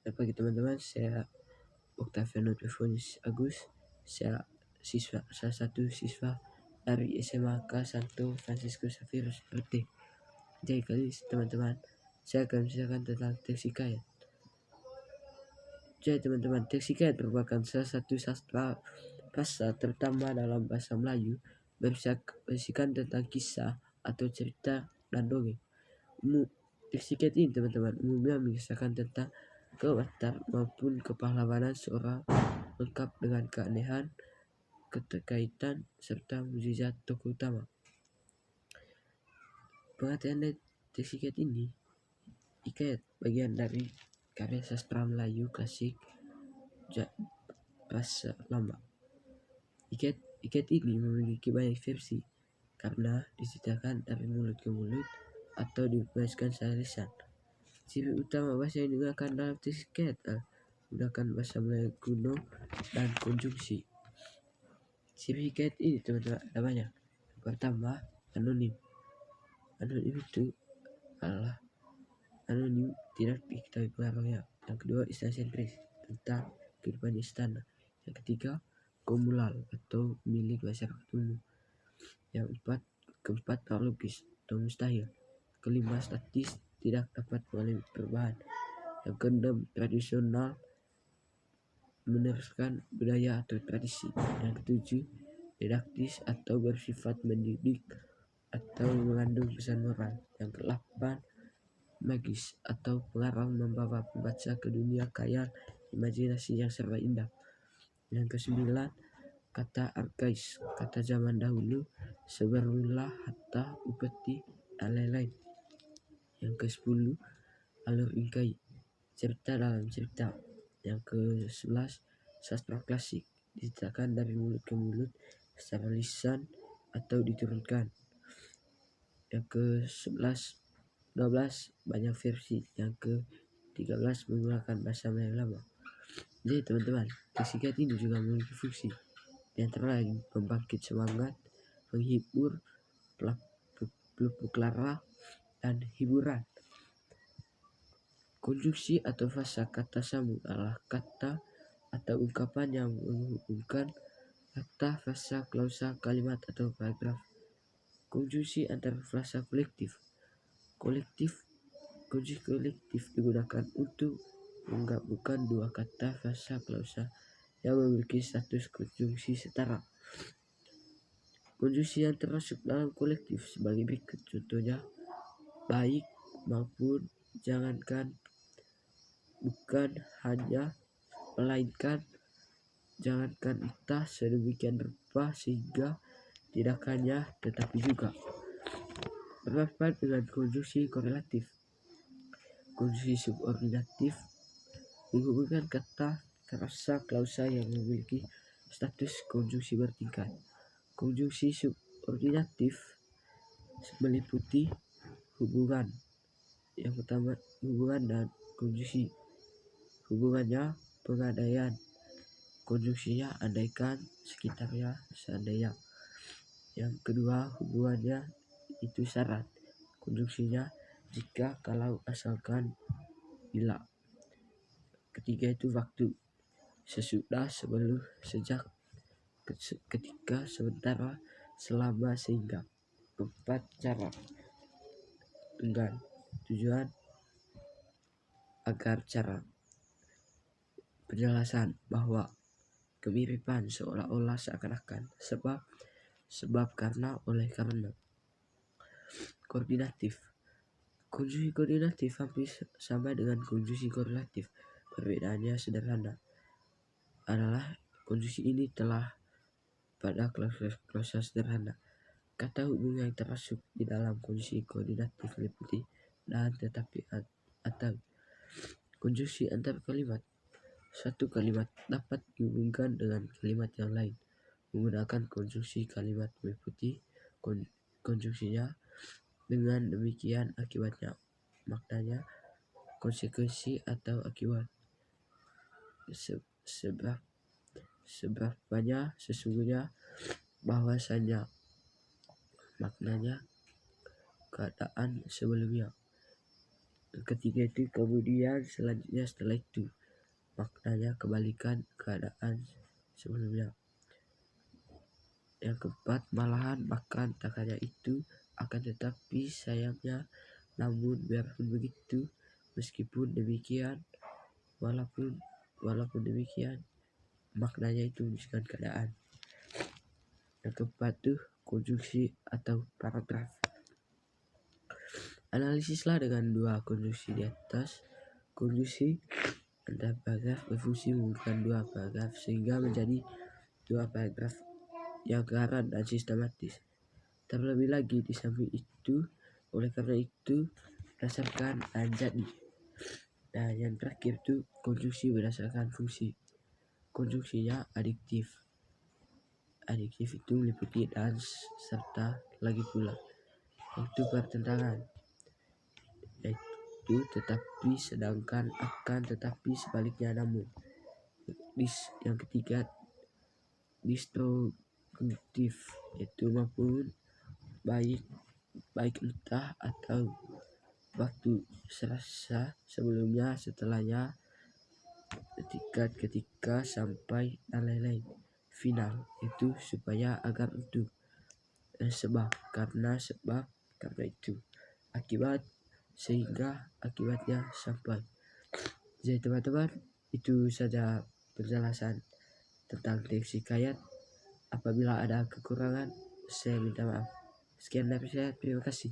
Selamat pagi teman-teman, saya Octaviano Tevonis Agus. Saya salah satu siswa dari SMA Santo Franciscus Xavierus RT. Jadi kali ini teman-teman, saya akan menceritakan tentang teks hikayat. Jadi teman-teman, teks hikayat merupakan salah satu sastra bahasa terutama dalam bahasa Melayu, berisikan tentang kisah atau cerita dan dongeng. Teks hikayat ini teman-teman umumnya mengisahkan tentang kewatar maupun kepahlawanan seorang, lengkap dengan keanehan, keterkaitan, serta mukjizat tokoh utama. Pengertian dari teks hikayat ini: hikayat bagian dari karya sastra Melayu klasik bahasa lama. Hikayat ini memiliki banyak versi karena diceritakan dari mulut ke mulut atau dibagikan secara lisan. Ciri utama bahasa yang digunakan dalam teks hikayat menggunakan bahasa Melayu kuno dan konjungsi. Ciri hikayat ini teman-teman ada banyak. Yang pertama, anonim. Anonim itu adalah anonim, tidak diketahui pengarangnya. Yang kedua, istana sentris, tentang kehidupan istana. Yang ketiga, komunal atau milik masyarakat umum. Yang keempat, logis atau mustahil. Kelima, statis, tidak dapat mengalami perubahan. Yang keenam, tradisional, meneruskan budaya atau tradisi. Yang ketujuh, didaktis atau bersifat mendidik atau mengandung pesan moral. Yang kedelapan, magis atau pengarang membawa pembaca ke dunia khayal imajinasi yang serba indah. Yang kesembilan, kata arkais, kata zaman dahulu, seberula, hatta, upeti, dan lain-lain. Yang ke-10, alur ingkai, cerita dalam cerita. Yang ke-11, sastra klasik, diceritakan dari mulut ke mulut secara lisan atau diturunkan. Yang ke-11, 12, banyak versi. Yang ke-13, menggunakan bahasa Melayu lama. Jadi teman-teman, teks hikayat ini juga memiliki fungsi, di antara lain membangkit semangat, menghibur, pelupuk lara, dan hiburan. Konjungsi atau fasa kata sambung adalah kata atau ungkapan yang menghubungkan kata, fasa, klausa, kalimat, atau paragraf. Konjungsi antar frasa kolektif. Konjungsi kolektif digunakan untuk menggabungkan dua kata, fasa, klausa yang memiliki status konjungsi setara. Konjungsi yang termasuk dalam kolektif sebagai berikut contohnya: baik, maupun, jangankan, bukan, hanya, melainkan, jangankan, entah, sedemikian rupa, sehingga, tidak hanya, tetapi juga. Bermanfaat dengan konjungsi korelatif. Konjungsi subordinatif menghubungkan kata, frasa, klausa yang memiliki status konjungsi bertingkat. Konjungsi subordinatif meliputi hubungan. Yang pertama, hubungan dan konjungsi. Hubungannya pengandaian, konjungsinya andaikan, sekitarnya, seandainya. Yang kedua, hubungannya itu syarat, konjungsinya jika, kalau, asalkan, bila. Ketiga itu waktu, sesudah, sebelum, sejak, ketika, sementara, selama, sehingga. Keempat, cara, dengan, tujuan, agar, cara. Penjelasan bahwa kemiripan seolah-olah, seakan-akan, sebab, karena, oleh karena. Koordinatif. Konjungsi koordinatif hampir sama dengan konjungsi korelatif. Perbedaannya sederhana, adalah konjungsi ini telah pada klausa sederhana. Kata hubung yang termasuk di dalam konjungsi koordinatif meliputi dan, tetapi, atau. Konjungsi antar kalimat. Satu kalimat dapat dihubungkan dengan kalimat yang lain menggunakan konjungsi kalimat meliputi konjungsinya. Dengan demikian akibatnya, maknanya, konsekuensi atau akibat. Seberapanya, sesungguhnya, bahwasanya, maknanya, keadaan sebelumnya. Yang ketiga itu kemudian selanjutnya setelah itu, maknanya kebalikan keadaan sebelumnya. Yang keempat, malahan bahkan tak hanya itu, akan tetapi sayangnya, namun biarpun begitu, meskipun demikian, walaupun demikian, maknanya itu menunjukkan keadaan. Yang keempat tuh konjungsi atau paragraf. Analisislah dengan dua konjungsi di atas. Konjungsi antara paragraf berfungsi menghubungkan dua paragraf sehingga menjadi dua paragraf yang koheren dan sistematis. Terlebih lagi di samping itu, oleh karena itu berdasarkan dan jadi. Nah, yang terakhir itu konjungsi berdasarkan fungsi. Konjungsinya adiktif. Adiktif itu meliputi dan serta lagi pula. Itu pertentangan. Itu tetapi, sedangkan, akan, tetapi, sebaliknya, namun. Yang ketiga, distrogatif, itu maupun baik entah atau waktu serasa, sebelumnya, setelahnya, ketika sampai dan lain-lain. Final itu supaya, agar, untuk, sebab karena itu, akibat sehingga, akibatnya sampai. Jadi teman-teman, itu saja penjelasan tentang teks hikayat. Apabila ada kekurangan, saya minta maaf. Sekian dari saya, terima kasih.